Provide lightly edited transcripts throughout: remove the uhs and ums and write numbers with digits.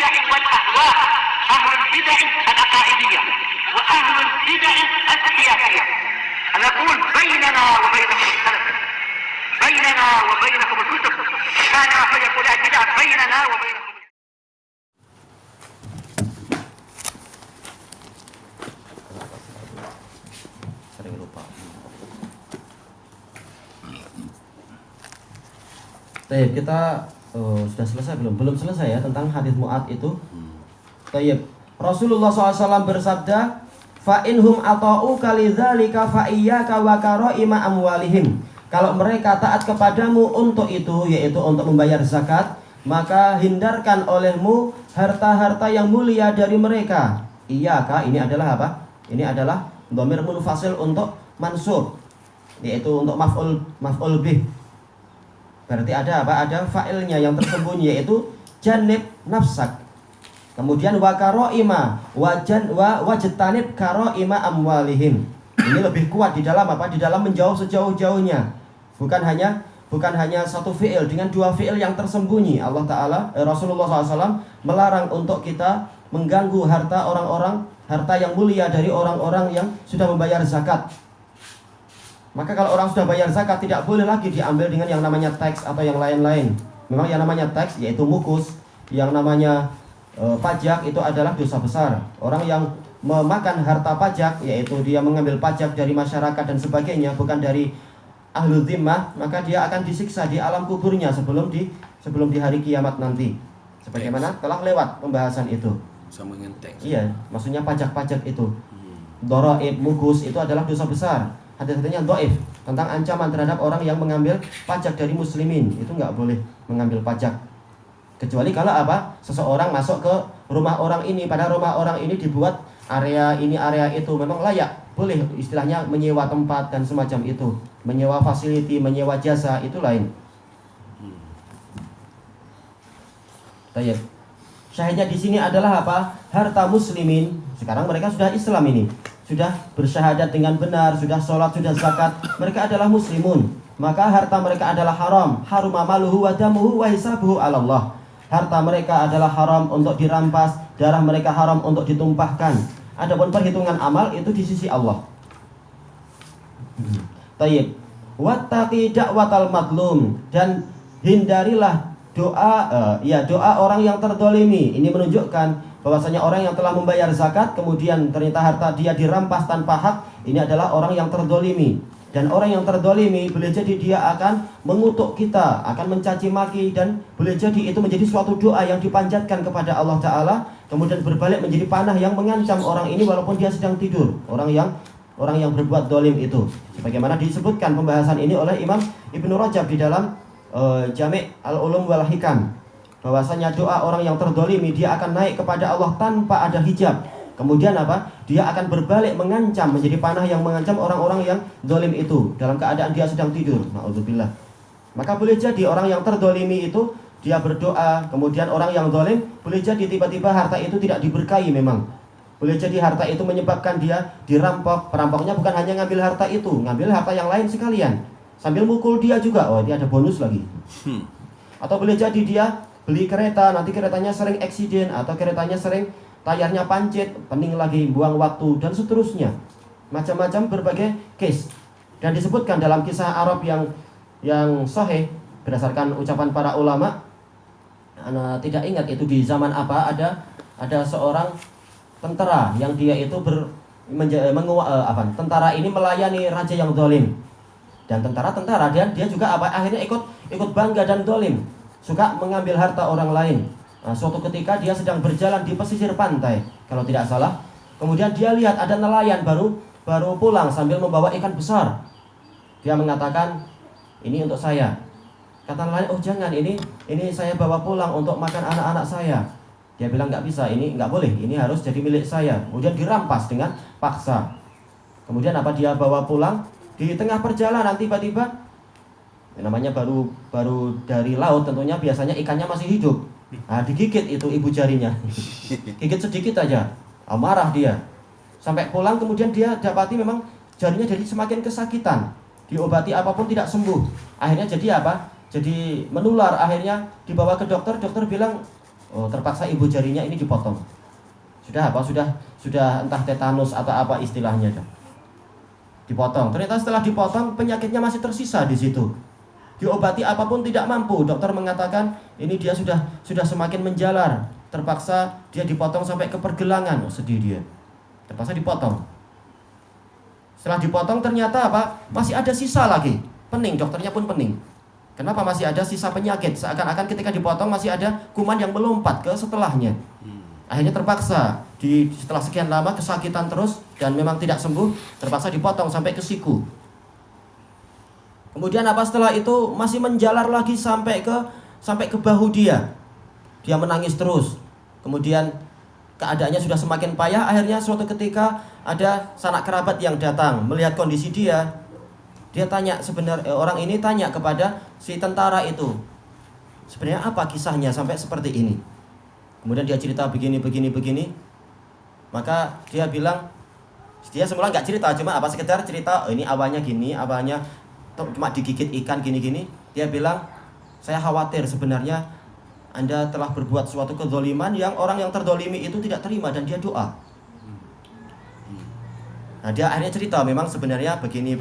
البدع والأهواء، أهل البدع العقائدية وأهل البدع السياسية. نقول بيننا وبينكم السلف، بيننا وبينكم الكتب، كان فيقول البدع بيننا وبينكم. Tayyib, kita sudah selesai belum? Belum selesai ya tentang hadis Mu'adz itu. Tayyib. Rasulullah SAW bersabda, fa inhum ata'u kalidzalika fa iyyaka wa karaima amwalihim. Kalau mereka taat kepadamu untuk itu, yaitu untuk membayar zakat, maka hindarkan olehmu harta-harta yang mulia dari mereka. Iyyaka ini adalah apa? Ini adalah dhamir munfasil untuk mansub, yaitu untuk maf'ul bih. Berarti ada apa? Ada fa'ilnya yang tersembunyi, yaitu janib nafsak. Kemudian wa karoima wajtanib karoima amwalihim. Ini lebih kuat di dalam apa? Di dalam menjauh sejauh-jauhnya. Bukan hanya satu fi'il, dengan dua fi'il yang tersembunyi. Allah Ta'ala, Rasulullah SAW melarang untuk kita mengganggu harta orang-orang, harta yang mulia dari orang-orang yang sudah membayar zakat. Maka kalau orang sudah bayar zakat, tidak boleh lagi diambil dengan yang namanya teks atau yang lain-lain. Memang yang namanya teks yaitu mukus, yang namanya pajak itu adalah dosa besar. Orang yang memakan harta pajak, yaitu dia mengambil pajak dari masyarakat dan sebagainya, bukan dari ahlul zimmah, maka dia akan disiksa di alam kuburnya sebelum di hari kiamat nanti. Sebagaimana telah lewat pembahasan itu. Sama dengan teks. Iya, maksudnya pajak-pajak itu. Dharaib, mukus itu adalah dosa besar. Hadis-hadisnya dhaif tentang ancaman terhadap orang yang mengambil pajak dari muslimin. Itu nggak boleh mengambil pajak. Kecuali kalau apa? Seseorang masuk ke rumah orang ini, pada rumah orang ini dibuat area ini, area itu, memang layak. Boleh istilahnya menyewa tempat dan semacam itu. Menyewa fasiliti, menyewa jasa, itu lain. Tayyib. Syahidnya di sini adalah apa? Harta muslimin. Sekarang mereka sudah Islam ini. Sudah bersyahadat dengan benar, sudah sholat, sudah zakat, mereka adalah muslimun. Maka harta mereka adalah haram. Haruma maluhu wa damuhu wa hisabuhu 'ala Allah. Harta mereka adalah haram untuk dirampas, darah mereka haram untuk ditumpahkan. Adapun perhitungan amal itu di sisi Allah. Tayyib. Wattaqi da'watal madlum, dan hindarilah doa orang yang terdolimi. Ini menunjukkan bahwasanya orang yang telah membayar zakat kemudian ternyata harta dia dirampas tanpa hak, ini adalah orang yang terdolimi. Dan orang yang terdolimi boleh jadi dia akan mengutuk kita, akan mencaci maki, dan boleh jadi itu menjadi suatu doa yang dipanjatkan kepada Allah Ta'ala, kemudian berbalik menjadi panah yang mengancam orang ini walaupun dia sedang tidur. Orang yang berbuat dolim itu, sebagaimana disebutkan pembahasan ini oleh Imam Ibnu Rajab di dalam Jami' Al-Ulum wal Hikam, bahwasanya doa orang yang terdolimi dia akan naik kepada Allah tanpa ada hijab. Kemudian apa? Dia akan berbalik mengancam, menjadi panah yang mengancam orang-orang yang dolim itu dalam keadaan dia sedang tidur. Na'udzubillah. Maka boleh jadi orang yang terdolimi itu dia berdoa, kemudian orang yang dolim boleh jadi tiba-tiba harta itu tidak diberkahi memang. Boleh jadi harta itu menyebabkan dia dirampok. Perampoknya bukan hanya ngambil harta itu, ngambil harta yang lain sekalian. Sambil mukul dia juga. Oh, dia ada bonus lagi. Atau boleh jadi dia beli kereta, nanti keretanya sering eksiden, atau keretanya sering tayarnya pancit, pening lagi, buang waktu, dan seterusnya. Macam-macam berbagai case. Dan disebutkan dalam kisah Arab yang sahih berdasarkan ucapan para ulama. Ana tidak ingat itu di zaman apa, ada seorang tentara yang dia itu tentara ini melayani raja yang zalim. Dan tentara dia juga akhirnya ikut bangga dan zalim, suka mengambil harta orang lain. Nah, suatu ketika dia sedang berjalan di pesisir pantai, kalau tidak salah. Kemudian dia lihat ada nelayan baru pulang sambil membawa ikan besar. Dia mengatakan, ini untuk saya. Kata nelayan, oh jangan, ini saya bawa pulang untuk makan anak-anak saya. Dia bilang nggak bisa, ini nggak boleh, ini harus jadi milik saya. Kemudian dirampas dengan paksa. Kemudian apa, dia bawa pulang. Di tengah perjalanan tiba-tiba, namanya baru dari laut, tentunya biasanya ikannya masih hidup. Nah, digigit itu ibu jarinya. Gigit sedikit aja, marah dia. Sampai pulang kemudian dia dapati memang jarinya jadi semakin kesakitan. Diobati apapun tidak sembuh. Akhirnya jadi apa? Jadi menular. Akhirnya dibawa ke dokter. Dokter bilang terpaksa ibu jarinya ini dipotong. Sudah apa? Sudah entah tetanus atau apa istilahnya dah. Dipotong. Ternyata setelah dipotong penyakitnya masih tersisa di situ. Diobati apapun tidak mampu. Dokter mengatakan ini dia sudah semakin menjalar. Terpaksa dia dipotong sampai ke pergelangan. Oh, sedih dia. Terpaksa dipotong. Setelah dipotong ternyata apa? Masih ada sisa lagi. Pening, dokternya pun pening. Kenapa masih ada sisa penyakit? Seakan-akan ketika dipotong masih ada kuman yang melompat ke setelahnya. Akhirnya terpaksa setelah sekian lama kesakitan terus dan memang tidak sembuh, terpaksa dipotong sampai ke siku. Kemudian apa setelah itu masih menjalar lagi sampai ke bahu dia. Dia menangis terus. Kemudian keadaannya sudah semakin payah. Akhirnya suatu ketika ada sanak kerabat yang datang melihat kondisi dia. Dia tanya orang ini tanya kepada si tentara itu, sebenarnya apa kisahnya sampai seperti ini? Kemudian dia cerita begini. Maka dia bilang, dia semula nggak cerita, cuma apa sekedar cerita, ini awalnya gini, awalnya cuma digigit ikan gini. Dia bilang, saya khawatir sebenarnya Anda telah berbuat suatu kezaliman yang orang yang terdolimi itu tidak terima dan dia doa. Nah dia akhirnya cerita memang sebenarnya begini.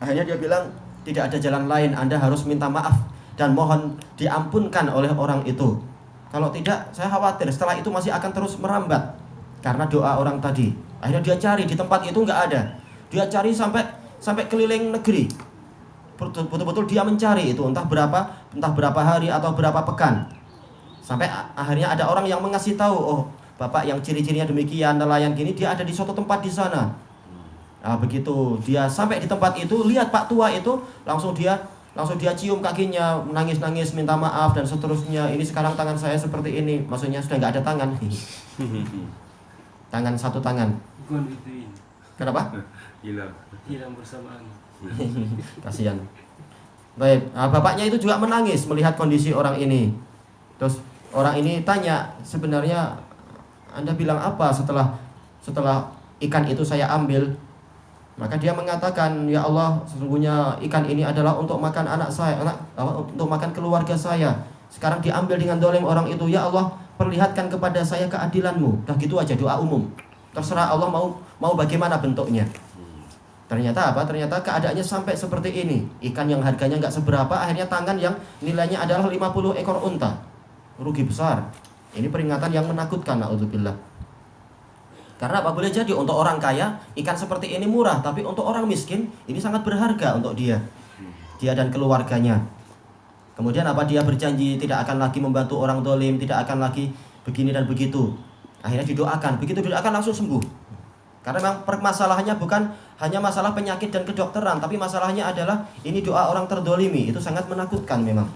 Akhirnya dia bilang tidak ada jalan lain, Anda harus minta maaf dan mohon diampunkan oleh orang itu. Kalau tidak saya khawatir setelah itu masih akan terus merambat karena doa orang tadi. Akhirnya dia cari di tempat itu nggak ada. Dia cari sampai keliling negeri. Betul-betul dia mencari itu entah berapa hari atau berapa pekan. Sampai akhirnya ada orang yang mengasih tahu, oh Bapak yang ciri-cirinya demikian, nelayan gini, dia ada di suatu tempat di sana. Nah begitu dia sampai di tempat itu, lihat Pak Tua itu, langsung dia cium kakinya, nangis minta maaf dan seterusnya. Ini sekarang tangan saya seperti ini, maksudnya sudah nggak ada tangan. Tangan satu tangan. Kenapa? Hilang bersamaan. Kasihan. Baik, nah, bapaknya itu juga menangis melihat kondisi orang ini. Terus orang ini tanya, sebenarnya Anda bilang apa setelah ikan itu saya ambil? Maka dia mengatakan, ya Allah, sesungguhnya ikan ini adalah untuk makan anak saya, untuk makan keluarga saya. Sekarang diambil dengan dolim orang itu. Ya Allah, perlihatkan kepada saya keadilan-Mu. Dah gitu aja doa umum. Terserah Allah mau bagaimana bentuknya. Ternyata apa? Ternyata keadaannya sampai seperti ini. Ikan yang harganya nggak seberapa, akhirnya tangan yang nilainya adalah 50 ekor unta. Rugi besar. Ini peringatan yang menakutkan, na'udzubillah. Karena apa? Boleh jadi untuk orang kaya ikan seperti ini murah, tapi untuk orang miskin ini sangat berharga untuk dia dan keluarganya. Kemudian apa? Dia berjanji tidak akan lagi membantu orang dolim, tidak akan lagi begini dan begitu. Akhirnya didoakan, begitu didoakan langsung sembuh. Karena memang permasalahannya bukan hanya masalah penyakit dan kedokteran, tapi masalahnya adalah ini doa orang terdolimi. Itu sangat menakutkan memang.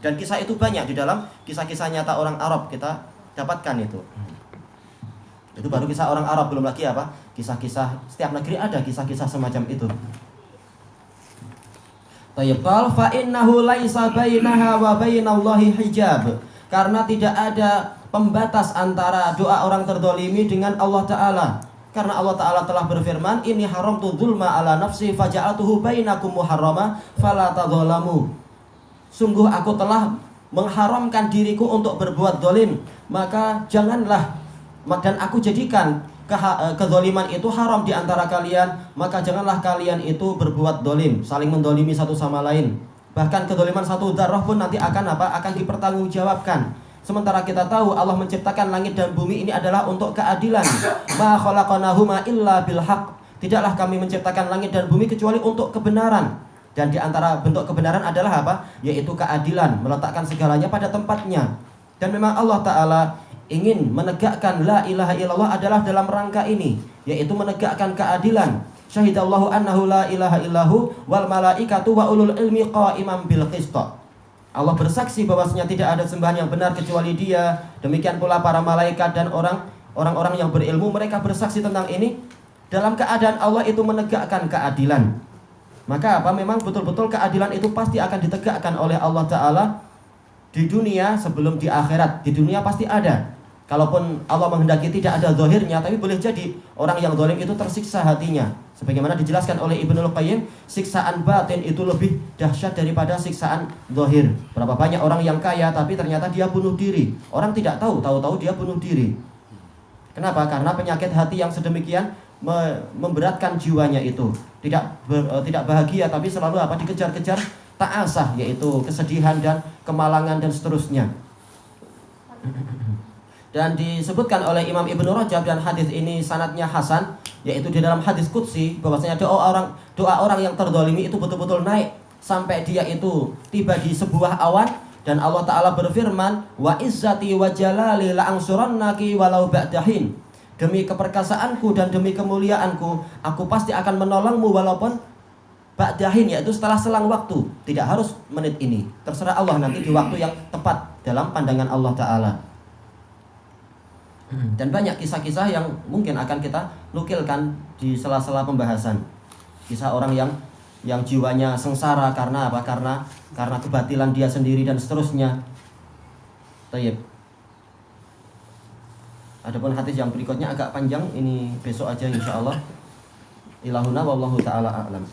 Dan kisah itu banyak di dalam kisah-kisah nyata orang Arab, kita dapatkan itu. Itu baru kisah orang Arab, belum lagi apa? Kisah-kisah setiap negeri ada kisah-kisah semacam itu. Tayyib, fa innahu laisa bainaha wa bainallahi hijab. Karena tidak ada pembatas antara doa orang terdolimi dengan Allah Ta'ala. Karena Allah Ta'ala telah berfirman, ini haramtu dzulma ala nafsi faja'atuhu bainakum muharrama fala tadzalamu. Sungguh aku telah mengharamkan diriku untuk berbuat dolim, maka janganlah, dan aku jadikan kezaliman itu haram di antara kalian, maka janganlah kalian itu berbuat dolim, saling mendolimi satu sama lain. Bahkan kezaliman satu dzarrah pun nanti akan dipertanggungjawabkan. Sementara kita tahu Allah menciptakan langit dan bumi ini adalah untuk keadilan. Ma khalaqnahuma illa bil haqq. Tidaklah kami menciptakan langit dan bumi kecuali untuk kebenaran. Dan di antara bentuk kebenaran adalah apa? Yaitu keadilan, meletakkan segalanya pada tempatnya. Dan memang Allah Ta'ala ingin menegakkan la ilaha illallah adalah dalam rangka ini, yaitu menegakkan keadilan. Syahidallahu annahu la ilaha illahu wal malaikatu wa ulul ilmi qa'iman bil qist. Allah bersaksi bahwasanya tidak ada sembahan yang benar kecuali Dia. Demikian pula para malaikat dan orang-orang yang berilmu, mereka bersaksi tentang ini. Dalam keadaan Allah itu menegakkan keadilan. Maka apa? Memang betul-betul keadilan itu pasti akan ditegakkan oleh Allah Ta'ala di dunia sebelum di akhirat. Di dunia pasti ada. Kalaupun Allah menghendaki tidak ada zahirnya, tapi boleh jadi orang yang zalim itu tersiksa hatinya. Sebagaimana dijelaskan oleh Ibnul Qayyim, siksaan batin itu lebih dahsyat daripada siksaan zahir. Berapa banyak orang yang kaya tapi ternyata dia bunuh diri. Orang tidak tahu dia bunuh diri. Kenapa? Karena penyakit hati yang sedemikian memberatkan jiwanya itu. Tidak bahagia tapi selalu dikejar-kejar ta'asah, yaitu kesedihan dan kemalangan dan seterusnya. Dan disebutkan oleh Imam Ibnu Rajab, dan hadis ini sanadnya hasan, yaitu di dalam hadis qudsi bahwasanya doa orang yang terdolimi itu betul-betul naik sampai dia itu tiba di sebuah awan, dan Allah Ta'ala berfirman, wa izzati wa jalali la ansurannaki walau ba'dahin. Demi keperkasaanku dan demi kemuliaanku, aku pasti akan menolongmu walaupun ba'dahin, yaitu setelah selang waktu. Tidak harus menit ini, terserah Allah nanti di waktu yang tepat dalam pandangan Allah Ta'ala. Dan banyak kisah-kisah yang mungkin akan kita nukilkan di sela-sela pembahasan. Kisah orang yang jiwanya sengsara karena apa? Karena kebatilan dia sendiri dan seterusnya. Tayyib. Adapun hadis yang berikutnya agak panjang, ini besok aja insyaallah. Ilahuna wallahu taala a'lam.